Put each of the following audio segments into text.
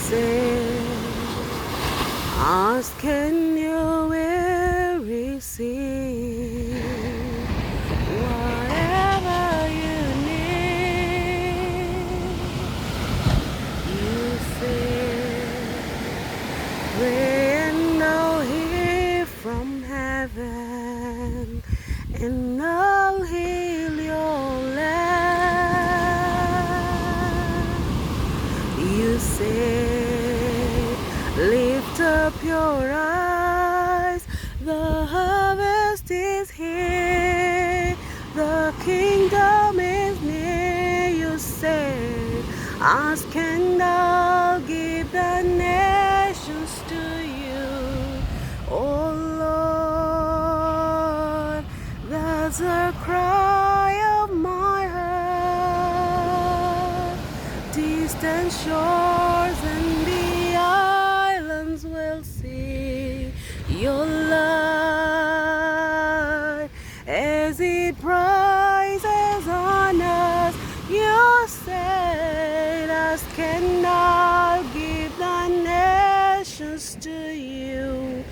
say, ask and you will receive whatever you need. You say, pray and I'll hear from heaven, and I'll heal your land. You say, lift up your eyes, the harvest is here, the kingdom is near. You say, ask and I'll give the nations to you. Oh Lord, that's a cry of my heart. Distant shores and the islands will see your light as it rises on us. You said, ask and I'll give the nations to you.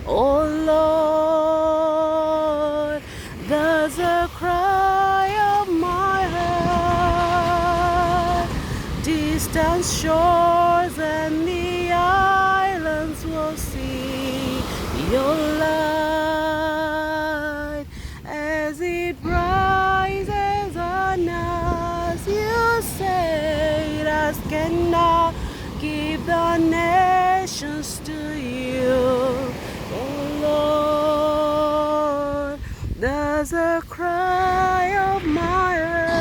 Oh Lord, there's a cry of my heart. Distant shores and the islands will see your light as it rises on us. You say, ask and I'll give the nations to you. Oh Lord, there's a cry of my heart.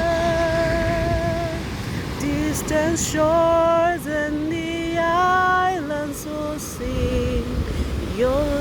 Distant shores and the islands will sing your